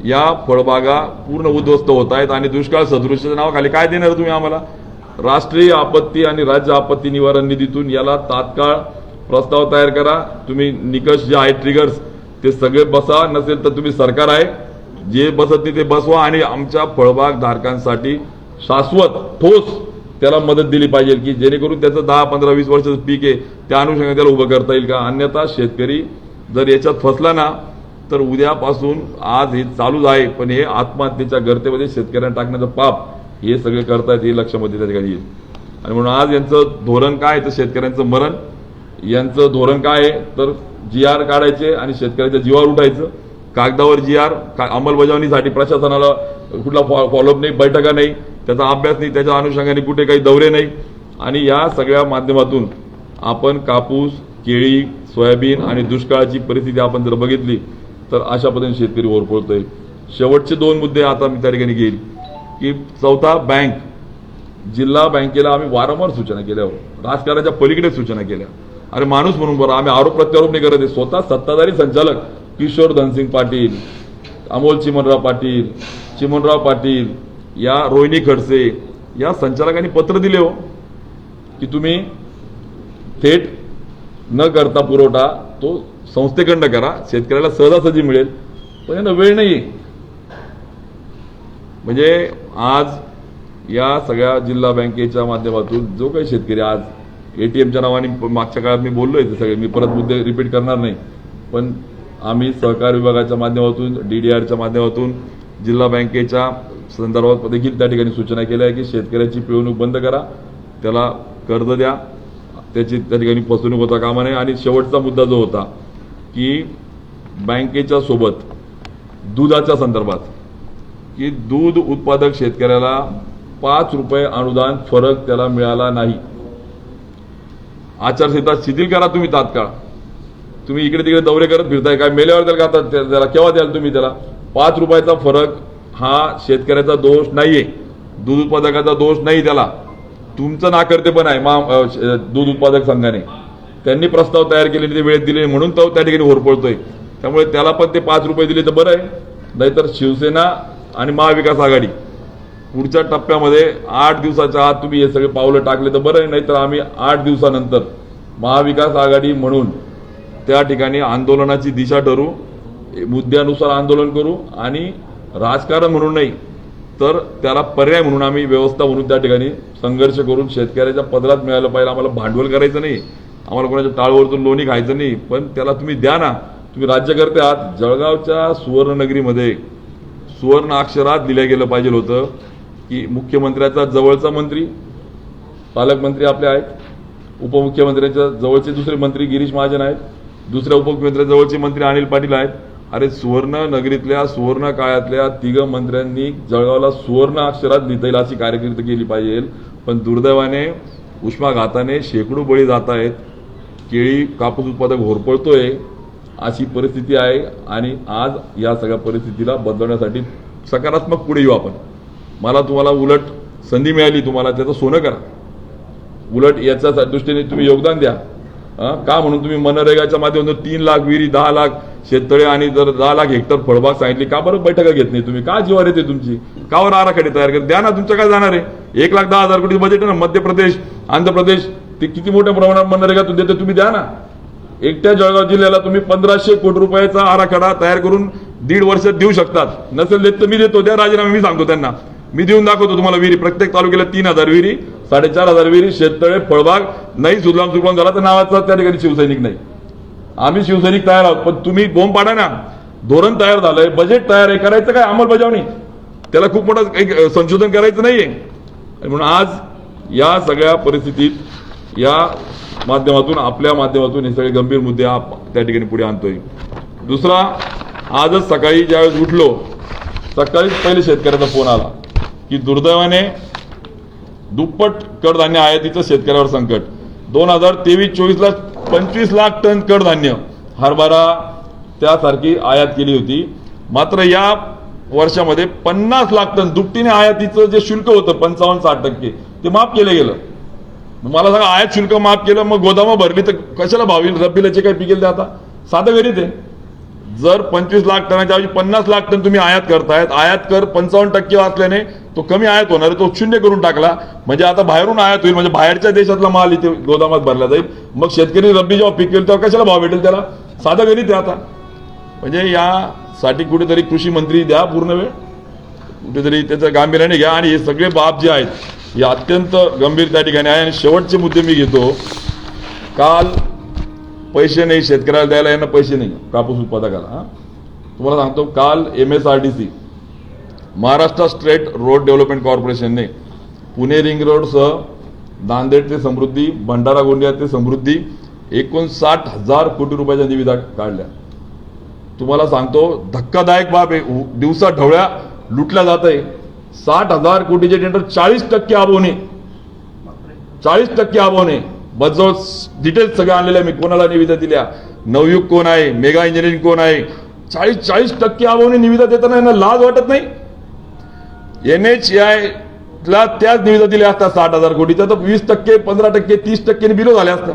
या फळबागा पूर्ण उद्ध्वस्त होत आहेत. आणि दुष्काळ सदृश्याच्या नावाखाली काय देणार तुम्ही आम्हाला? राष्ट्रीय आपत्ती आणि राज्य आपत्ती निवारण निधीतून याला तात्काळ प्रस्ताव तयार करा. तुम्ही निकष जे आहेत, ट्रिगर्स, ते सगळे बसा. नसेल तर तुम्ही सरकार आहे, जे बसत नाही ते बसवा. आणि आमच्या फळबाग धारकांसाठी शाश्वत ठोस त्याला मदत दिली पाहिजे की जेणेकरून त्याचं 10, 15, 20 वर्षाचं पीक आहे त्या अनुषंगाने त्याला उभं करता येईल का. अन्यथा शेतकरी जर याच्यात फसला ना, तर उद्यापासून, आज हे चालूच आहे, पण हे आत्महत्येच्या गर्तेमध्ये शेतकऱ्यांना टाकण्याचं पाप हे सगळे करतायत, हे लक्षामध्ये त्या ठिकाणी येईल. आणि म्हणून आज यांचं धोरण काय, तर शेतकऱ्यांचं मरण. यांचं धोरण काय आहे, तर GR काढायचे आणि शेतकऱ्याच्या जीवावर उठायचं. कागदावर GR, अंमलबजावणीसाठी प्रशासनाला कुठला फॉलोअप नाही, बैठका नाही, त्याचा अभ्यास नाही, त्याच्या अनुषंगाने कुठे काही दौरे नाही. आणि या सगळ्या माध्यमातून आपण कापूस, केळी, सोयाबीन आणि दुष्काळाची परिस्थिती आपण जर बघितली तर अशा पद्धतीने शेतकरी होरपळतोय. शेवटचे 2 मुद्दे आता मी त्या ठिकाणी घेईल की चौथा, बँक. जिल्हा बँकेला आम्ही वारंवार सूचना केल्या, राजकारणाच्या पलीकडे सूचना केल्या. अरे माणूस म्हणून बरं, आम्ही आरोप प्रत्यारोप नाही करत आहे. स्वतः सत्ताधारी संचालक किशोर धनसिंग पाटील, अमोल चिमणराव पाटील, या रोहिणी खडसे या संचालकांनी पत्र दिले हो की तुम्ही थेट न करता पुरवठा तो संस्थेकडनं करा, शेतकऱ्याला सहजासहजी मिळेल. पण यांना वेळ नाही. म्हणजे आज या सगळ्या जिल्हा बँकेच्या माध्यमातून जो काही शेतकरी आज ATMच्या नावाने, मागच्या काळात मी बोललोय ते सगळे, मी परत मुद्दे रिपीट करणार नाही, पण आम्ही सहकार विभागाच्या माध्यमातून, DDRच्या माध्यमातून, जिल्हा बँकेच्या संदर्भात देखील त्या ठिकाणी सूचना केल्या आहे की शेतकऱ्याची पिळवणूक बंद करा, त्याला कर्ज द्या, त्याची त्या ठिकाणी फसवणूक होता कामा नये. आणि शेवटचा मुद्दा जो होता की बँकेच्या सोबत दुधाच्या संदर्भात, की दूध उत्पादक शेतकऱ्याला 5 रुपये अनुदान फरक त्याला मिळाला नाही. आचारसंहिता शिथिल करा तुम्ही तात्काळ. तुम्ही इकडे तिकडे दौरे करत फिरताय, काय मेल्यावर त्याला केव्हा द्याल तुम्ही त्याला? 5 रुपयाचा फरक हा शेतकऱ्याचा दोष नाहीये, दूध उत्पादकाचा दोष नाही, त्याला तुमचं नाकर्तेपण आहे. दूध उत्पादक संघाने त्यांनी प्रस्ताव तयार केले, ते वेळेत दिले म्हणून तो त्या ठिकाणी होरपळतोय. त्यामुळे त्याला पण ते 5 रुपये दिले तर बरं आहे. नाहीतर शिवसेना आणि महाविकास आघाडी पुढच्या टप्प्यामध्ये 8 दिवसाच्या आत तुम्ही हे सगळे पावलं टाकले तर बरं आहे. नाहीतर आम्ही 8 दिवसानंतर महाविकास आघाडी म्हणून त्या ठिकाणी आंदोलनाची दिशा ठरवू, मुद्द्यानुसार आंदोलन करू. आणि राजकारण म्हणून नाही, तर त्याला पर्याय म्हणून आम्ही व्यवस्था म्हणून त्या ठिकाणी संघर्ष करून शेतकऱ्याच्या पदरात मिळालं पाहिजे. आम्हाला भांडवल करायचं नाही, आम्हाला कोणाच्या टाळवरतून लोणी खायचं नाही, पण त्याला तुम्ही द्या ना. तुम्ही राज्यकर्ते आहात. जळगावच्या सुवर्णनगरीमध्ये सुवर्ण अक्षरात लिहिलं गेलं पाहिजे होतं की मुख्यमंत्र्याचा जवळचा मंत्री, पालकमंत्री आपले आहेत, उपमुख्यमंत्र्यांच्या जवळचे दुसरे मंत्री गिरीश महाजन आहेत, दुसऱ्या उपमुख्यमंत्र्यांच्या जवळचे मंत्री अनिल पाटील आहेत, अरे सुवर्ण नगरीतल्या सुवर्ण काळातल्या तिघ मंत्र्यांनी जळगावला सुवर्ण अक्षरात लिहिता येईल अशी कारकीर्द केली पाहिजे. पण दुर्दैवाने उष्माघाताने शेकडो बळी जात आहेत. केळी कापूस उत्पादक होरपळतोय अशी परिस्थिती आहे. आणि आज या सगळ्या परिस्थितीला बदलण्यासाठी सकारात्मक पुढे येऊ आपण. मला तुम्हाला उलट संधी मिळाली, तुम्हाला त्याचं सोनं करा. उलट याच्या दृष्टीने तुम्ही योगदान द्या. का म्हणून तुम्ही मनरेगाच्या माध्यमातून 3 लाख विहिरी, 10 लाख शेततळे आणि जर 10 लाख हेक्टर फळबाग सांगितली, का बरं बैठका घेत नाही तुम्ही? का जीवार येते तुमची? का वर आराखडे तयार करत द्या ना. तुमच्या काय जाणार आहे? 1,10,000 कोटी बजेट आहे ना. मध्य प्रदेश, आंध्र प्रदेश ते किती मोठ्या प्रमाणात मनरेगातून देते, तुम्ही द्या ना. एकट्या जळगाव जिल्ह्याला तुम्ही 1,500 कोटी रुपयाचा आराखडा तयार करून 1.5 वर्षात देऊ शकतात. नसेल देत तर मी देतो, द्या राजीनामे. मी सांगतो त्यांना, मी देऊन दाखवतो तुम्हाला विहिरी. प्रत्येक तालुक्याला 3,000 विहिरी, 4,500 विहिरी, शेततळे, फळबाग. नाही सुजलाम सुफलाम झाला तर नावाचा त्या ठिकाणी शिवसैनिक नाही. आम्ही शिवसैनिक तयार आहोत. पण तुम्ही बोंब पाडा ना. धोरण तयार झालंय, बजेट तयार आहे, करायचं काय? अंमलबजावणी. त्याला खूप मोठं एक संशोधन करायचं नाहीये. म्हणून आज या सगळ्या परिस्थितीत या माध्यमातून, आपल्या माध्यमातून हे सगळे गंभीर मुद्दे त्या ठिकाणी पुढे आणतोय. दुसरा, आजच सकाळी ज्यावेळेस उठलो, सकाळीच पहिले शेतकऱ्याचा फोन आला की दुर्दैवाने दुप्पट कडधान्य आयातीचं शेतकऱ्यावर संकट. 2023-24 ला 25 लाख टन कडधान्य, हरभरा त्यासारखी आयात केली होती. मात्र या वर्षामध्ये 50 लाख टन दुपटीने आयातीचं जे शुल्क होतं 55-60% ते माफ केलं गेलं. मला सांगा, आयात शुल्क माफ केलं, मग गोदामं भरली तर कशाला भाव येईल? रब्बीला जे काही पिकेल ते आता साधं गणित आहे. जर 25 लाख टनाच्या ऐवजी 50 लाख टन तुम्ही आयात करतायत, आयात कर 55% असल्याने तो कमी आयात होणार आहे, तो 0 करून टाकला. म्हणजे आता बाहेरून आयात होईल, म्हणजे बाहेरच्या देशातला माल इथे गोदामात भरला जाईल. मग शेतकरी रब्बी जेव्हा पिकेल तेव्हा कशाला भाव भेटेल त्याला? साधं गणित आहे आता. म्हणजे यासाठी कुठेतरी कृषी मंत्री द्या पूर्ण वेळ, कुठेतरी त्याचं गांभीर्याने घ्या. आणि हे सगळे बाब जे आहेत हे अत्यंत गंभीर त्या ठिकाणी आहे. आणि शेवटचे मुद्दे मी घेतो. काल पैसे नाही शेतकऱ्याला द्यायला, यांना पैसे नाही कापूस उत्पादकाला. तुम्हाला सांगतो, काल MSRDC Maharashtra state road development कॉर्पोरेशनने पुणे रिंग रोडसह नांदेड ते समृद्धी, भंडारा गोंदिया ते समृद्धी 59,000 कोटी रुपयाच्या निविदा काढल्या. तुम्हाला सांगतो, धक्कादायक बाब आहे. दिवसा ढवळ्या लुटल्या जात आहे. 60,000 कोटीचे टेंडर 40% अबवणे, 40% अबवणे. बजवळ डिटेल्स सगळ्या आणलेल्या मी, कोणाला निविदा दिल्या, नवयुग कोण आहे, मेगा इंजिनिअरिंग कोण आहे. 40% अबवणे निविदा देताना यांना लाज वाटत नाही? NHAI ला त्याच निविदा दिल्या असतात 60,000 कोटीच्या, तर 20%, 15%, 30% बिलो झाल्या असतात.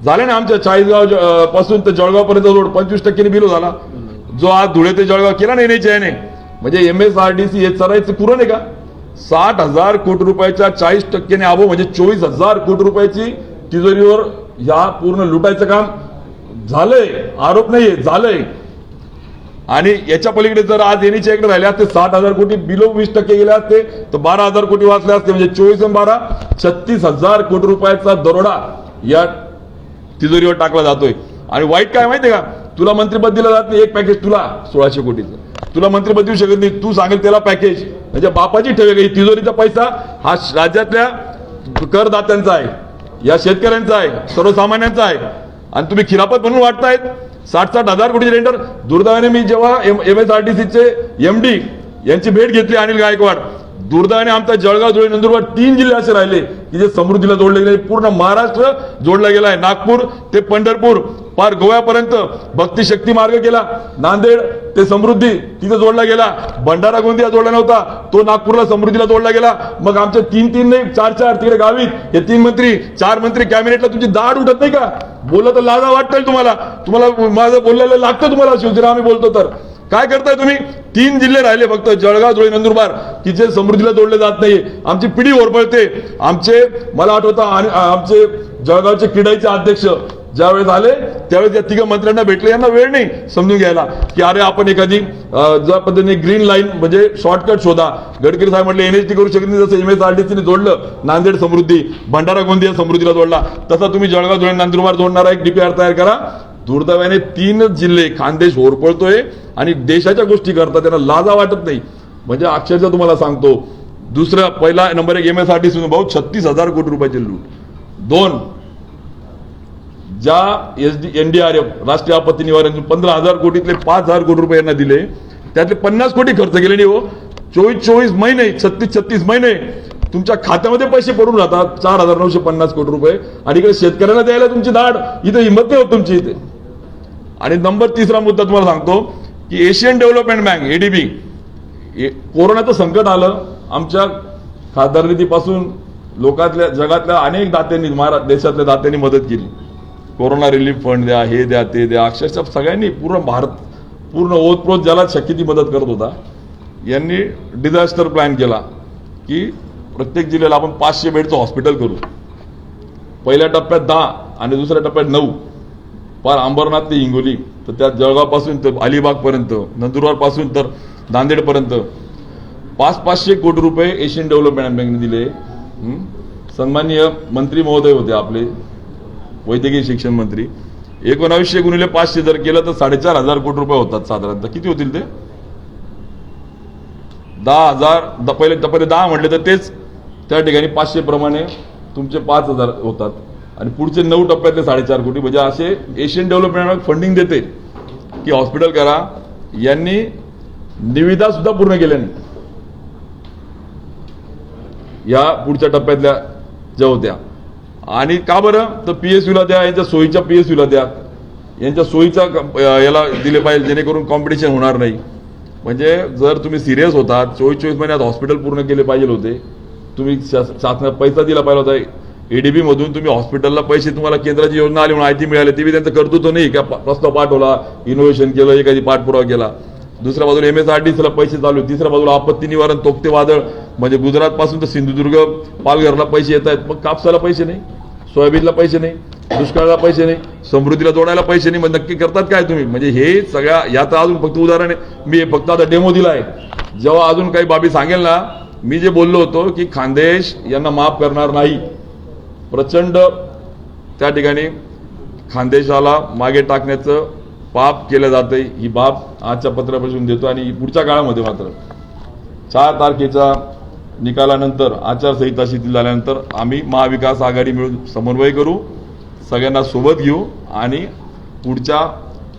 झाले ना. आमच्या चाळीसगाव पासून तर जळगाव पर्यंत रोड 25% बिलो झाला, जो आज धुळे ते जळगाव केला ना NHAI ने. म्हणजे MSRDC हे चरायचं पुरण आहे का? 60,000 कोटी रुपयाच्या 40% अबो म्हणजे 24,000 कोटी रुपयाची तिजोरीवर या पूर्ण लुटायचं काम झालंय. आरोप नाहीये, झालंय. आणि याच्या पलीकडे जर आज NHAI कडे राहिले असते 60,000 कोटी, बिलो 20% गेले असते तर 12,000 कोटी वाचले असते. म्हणजे 24 आणि 12 36,000 कोटी रुपयाचा दरोडा या तिजोरीवर टाकला जातोय. आणि वाईट काय माहितीये का? तुला मंत्रिपद दिलं जात नाही, एक पॅकेज तुला 1600 कोटीचं, तुला मंत्रिपद देऊ शकत नाही. तू सांगेल त्याला पॅकेज. म्हणजे बापाची ठेवे. तिजोरीचा पैसा हा राज्यातल्या करदात्यांचा आहे, या शेतकऱ्यांचा आहे, सर्वसामान्यांचा आहे. आणि तुम्ही खिरापत म्हणून वाटतायत 60,000 कोटीचे टेंडर. दुर्दैवाने मी जेव्हा MSRDCचे MD यांची भेट घेतली, अनिल गायकवाड, दुर्दैवाने आमचा जळगाव, धुळे, नंदुरबार 3 जिल्हे असे राहिले की जे समृद्धीला जोडले गेले. पूर्ण महाराष्ट्र जोडला गेला आहे. नागपूर ते पंढरपूर पार गोव्यापर्यंत भक्ती शक्ती मार्ग केला. नांदेड ते समृद्धी तिथे जोडला गेला. भंडारा गोंदिया जोडला नव्हता, तो नागपूरला समृद्धीला जोडला गेला. मग आमचे 3 नाही 4 तिकडे गावीत हे 3 मंत्री 4 मंत्री कॅबिनेटला तुमची दाढ उठत नाही का? बोललं तर लाजा वाटतंय तुम्हाला. माझं बोललेलं लागतं तुम्हाला शिवसेना आम्ही बोलतो तर. काय करताय तुम्ही? 3 जिल्हे राहिले फक्त, जळगाव, धुळे, नंदुरबार, की जे समृद्धीला जोडले जात नाही. आमची पिढी होरपळते. मला आठवतं आमचे जळगावचे क्रीडाचे अध्यक्ष ज्यावेळेस आले त्यावेळेस या 3 मंत्र्यांना भेटले. यांना वेळ नाही समजून घ्यायला की अरे आपण एखादी ज्या पद्धतीने ग्रीन लाईन म्हणजे शॉर्टकट शोधा. गडकरी साहेब म्हटले NHT करू शकत नाही, जसं MSRDCने जोडलं नांदेड समृद्धी, भंडारा गोंदिया समृद्धीला जोडला, तसा तुम्ही जळगाव, धुळे, नंदुरबार जोडणारा एक DPR तयार करा. दुर्दैवाने 3 जिल्हे खानदेश होरपळतोय आणि देशाच्या गोष्टी करतात, त्यांना लाजा वाटत नाही. म्हणजे अक्षरशः तुम्हाला सांगतो, दुसरा पहिला नंबर 1 MSRDC भाऊ 36,000 कोटी रुपयाची लूट. 2 ज्या NDRF राष्ट्रीय आपत्ती निवारण 15,000 कोटीतले 5,000 कोटी रुपये यांना दिले, त्यातले 50 कोटी खर्च केले नाही हो. 24 महिने 36 महिने तुमच्या खात्यामध्ये पैसे पडून राहतात 4,950 कोटी रुपये, आणि इकडे शेतकऱ्यांना द्यायला तुमची दाढ, इथं हिंमत नाही होत तुमची इथे. आणि नंबर 3रा मुद्दा तुम्हाला सांगतो की एशियन डेव्हलपमेंट बँक ADB, कोरोनाचं संकट आलं, आमच्या खासदार निधीपासून लोकातल्या जगातल्या अनेक दात्यांनी, देशातल्या दात्यांनी मदत केली. कोरोना रिलीफ फंड द्या, हे द्या, ते द्या, अक्षरशः सगळ्यांनी पूर्ण ओतप्रोत ज्याला शक्य ती मदत करत होता. यांनी डिझास्टर प्लॅन केला की प्रत्येक जिल्ह्याला आपण 500 बेडचं हॉस्पिटल करू. पहिल्या टप्प्यात 10 आणि दुसऱ्या टप्प्यात 9, पार अंबरनाथ ते हिंगोली, तर त्या जळगावपासून तर अलिबागपर्यंत, नंदुरबार पासून तर नांदेडपर्यंत 500 कोटी रुपये एशियन डेव्हलपमेंट बँकेने दिले. सन्माननीय मंत्री महोदय होते आपले वैद्यकीय शिक्षण मंत्री. 1900 गुणिले 500 जर केलं तर 4,500 कोटी रुपये होतात साधारणतः. किती होतील ते? 10,000 पहिले 10 म्हटले तर तेच त्या ठिकाणी 500 प्रमाणे तुमचे 5,000 होतात, आणि पुढचे 9 टप्प्यातले 4.5 कोटी. म्हणजे असे एशियन डेव्हलपमेंट बँक फंडिंग देते की हॉस्पिटल करा. यांनी निविदा सुद्धा पूर्ण केल्या नाही या पुढच्या टप्प्यातल्या ज्या होत्या. आणि का बरं? तर PSUला द्या, यांच्या सोयीच्या PSUला द्या, यांच्या सोयीचा याला दिले पाहिजे, जेणेकरून कॉम्पिटिशन होणार नाही. म्हणजे जर तुम्ही सिरियस होतात, 24 महिन्यात हॉस्पिटल पूर्ण केले पाहिजे होते. तुम्ही शासनाला पैसा दिला पाहिजे होता. ADB मधून तुम्ही हॉस्पिटलला पैसे, तुम्हाला केंद्राची योजना आली म्हणून IT मिळाले, ते बी त्यांचं कर्तृत्व नाही का? प्रस्ताव पाठवला, इनोव्हेशन केलं, एखादी पाठपुरावा केला. दुसऱ्या बाजूला MSRDCला पैसे चालू आहेत, तिसऱ्या बाजूला आपत्ती निवारण तोक्ते वादळ, म्हणजे गुजरात पासून तर सिंधुदुर्ग पालघरला पैसे येत आहेत. मग कापसाला पैसे नाही, सोयाबीनला पैसे नाही, दुष्काळाला पैसे नाही, समृद्धीला जोडायला पैसे नाही. मग नक्की करतात काय तुम्ही? म्हणजे हे सगळ्या याचं अजून फक्त उदाहरण आहे. मी फक्त आता डेमो दिला आहे. जेव्हा अजून काही बाबी सांगेल ना, मी जे बोललो होतो की खानदेश यांना माफ करणार नाही, प्रचंड त्या ठिकाणी खानदेशाला मागे टाकण्याचं पाप केलं जातंय, ही बाब आजच्या पत्रापासून देतो. आणि पुढच्या काळामध्ये मात्र 4 तारखेच्या निकालानंतर, आचारसंहिता शिथिल झाल्यानंतर आम्ही महाविकास आघाडी मिळून समन्वय करू, सगळ्यांना सोबत घेऊ, आणि पुढच्या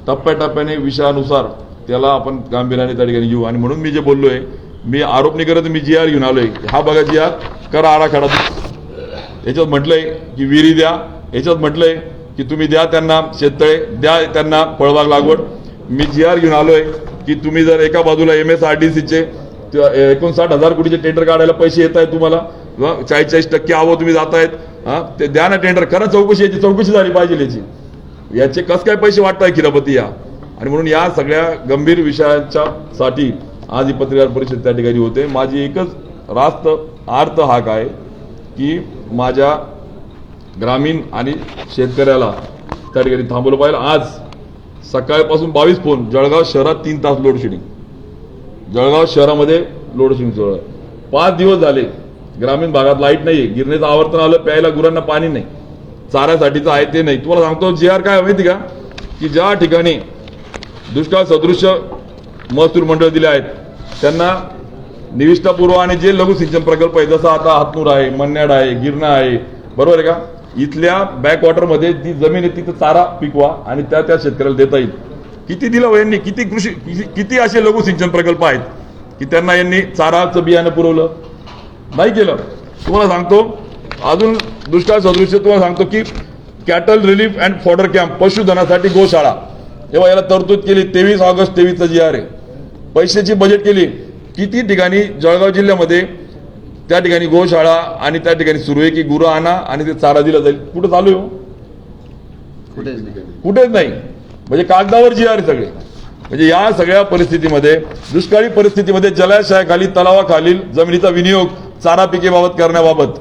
टप्प्याटप्प्याने विषयानुसार त्याला आपण गांभीर्याने त्या ठिकाणी घेऊ. आणि म्हणून मी जे बोललोय, मी आरोप नाही करत, मी GR घेऊन आलोय. हा बघा GR, करा आराखडा. याच्यात म्हटलंय की विहिरी द्या, याच्यात म्हटलंय की तुम्ही द्या त्यांना शेततळे, द्या त्यांना फळबाग लागवड. मी GR घेऊन आलोय की तुम्ही जर एका बाजूला MSRDCचे 59,000 कोटीचे टेंडर काढायला पैसे येत आहेत तुम्हाला, 40% आवं तुम्ही जातायत, ते द्या ना टेंडर, करा चौकशी, याची चौकशी झाली पाहिजे याचे कस काय पैसे वाटताय खिरापती या. आणि म्हणून या सगळ्या गंभीर विषयांच्या साठी आज ही पत्रकार परिषद त्या ठिकाणी होते. माझी एकच रास्त अर्थ हा काय की माझ्या ग्रामीण आणि शेतकऱ्याला त्या ठिकाणी थांबवलं पाहिजे. आज सकाळपासून 22 फोन, जळगाव शहरात 3 तास लोड शेडिंग, जळगाव शहरामध्ये लोड शेडिंग सुरू आहे. 5 दिवस झाले ग्रामीण भागात लाईट नाहीये, गिरणीचं आवर्तन आलं, प्यायला गुरांना पाणी नाही, चाऱ्यासाठीचं आहे ते नाही. तुम्हाला सांगतो GR काय माहिती का, की ज्या ठिकाणी दुष्काळ सदृश्य महसूल मंडळ दिले आहेत त्यांना निविष्ठापूर्व आणि जे लघु सिंचन प्रकल्प आहे, जसं आता हातनूर आहे, मन्याड आहे, गिरणा आहे, बरोबर आहे का, इथल्या बॅकवॉटरमध्ये ती जमीन आहे तिथं चारा पिकवा आणि त्या शेतकऱ्याला देता येईल. किती दिलं यांनी? किती असे लघु सिंचन प्रकल्प आहेत की त्यांना यांनी चाराचं बियाणं पुरवलं नाही केलं. तुम्हाला सांगतो अजून दुष्काळ सदृश्य तुम्हाला सांगतो की cattle relief and fodder camp, पशुधनासाठी गोशाळा, तेव्हा याला तरतूद केली. 23 ऑगस्ट 23चा GR आहे. पैशाची बजेट केली. किती ठिकाणी जळगाव जिल्ह्यामध्ये त्या ठिकाणी गोशाळा आणि त्या ठिकाणी सुरू आहे की गुरं आणा आणि ते चारा दिला जाईल. कुठं चालू आहे? कुठेच नाही. म्हणजे कागदावर GR सगळे. म्हणजे या सगळ्या परिस्थितीमध्ये, दुष्काळी परिस्थितीमध्ये जलाशयाखाली, तलावाखालील जमिनीचा विनियोग चारा पिकेबाबत करण्याबाबत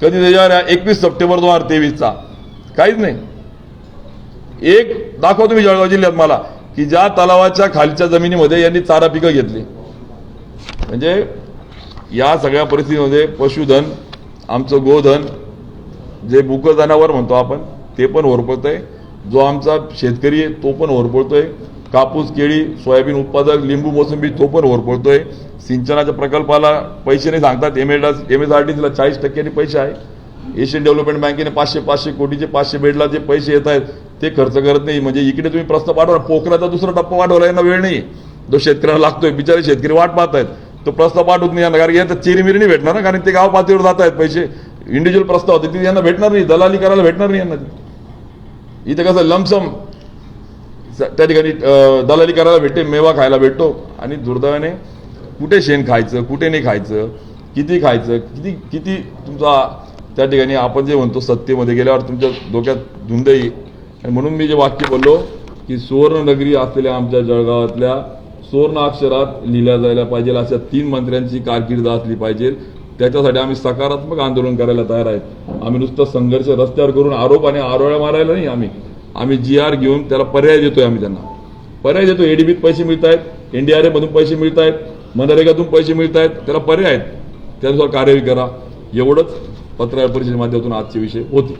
कधी त्याच्यावर 21 सप्टेंबर 2023चा काहीच नाही. एक दाखवा तुम्ही जळगाव जिल्ह्यात मला की ज्या तलावाच्या खालच्या जमिनीमध्ये यांनी चारा पिकं घेतली. म्हणजे या सगळ्या परिस्थितीमध्ये पशुधन, आमचं गोधन, जे बुक जनावर म्हणतो आपण, ते पण होरपळतंय. जो आमचा शेतकरी आहे तो पण होरपळतोय. कापूस, केळी, सोयाबीन उत्पादक, लिंबू, मोसंबी तो पण होरपळतोय. सिंचनाच्या प्रकल्पाला पैसे नाही सांगतात. MSRDCला 40% पैसे आहे. एशियन डेव्हलपमेंट बँकेने 500 कोटीचे 500 बेडला जे पैसे येत आहेत ते खर्च करत नाही. म्हणजे इकडे तुम्ही प्रश्न पाठवा, पोखराचा दुसरा टप्पा पाठवला यांना वेळ नाही. जो शेतकऱ्याला लागतोय, बिचारे शेतकरी वाट पाहत आहेत, तो प्रस्ताव पाठवत नाही यांना, कारण यांना चिरीमिरी नाही भेटणार ना, कारण ते गाव पातळीवर जात आहेत पैसे. इंडिव्हिज्युअल प्रस्ताव होते ते यांना भेटणार नाही, दलाली करायला भेटणार नाही यांना. इथे कसं लमसम त्या ठिकाणी दलाली करायला भेटते, मेवा खायला भेटतो. आणि दुर्दैवाने कुठे शेण खायचं, कुठे नाही खायचं, किती खायचं, किती किती तुमचा त्या ठिकाणी आपण जे म्हणतो सत्तेमध्ये गेल्यावर तुमच्या डोक्यात धुंद येईल. आणि म्हणून मी जे वाक्य बोललो की सुवर्णनगरी असलेल्या आमच्या जळगावातल्या सुवर्ण अक्षरात लिहिल्या जायला पाहिजे अशा 3 मंत्र्यांची कारकीर्द असली पाहिजे. त्याच्यासाठी आम्ही सकारात्मक आंदोलन करायला तयार आहेत. आम्ही नुसतं संघर्ष रस्त्यावर करून आरोप आणि आरोळ्या मारायला नाही. आम्ही GR घेऊन त्याला पर्याय देतोय. आम्ही त्यांना पर्याय देतो. एडीबीत पैसे मिळत आहेत, NDRF मधून पैसे मिळत आहेत, मनरेगातून पैसे मिळत आहेत, त्याला पर्याय आहेत, त्यानुसार कार्यवाही करा. एवढंच पत्रकार परिषदेच्या माध्यमातून आजचे विषय होते.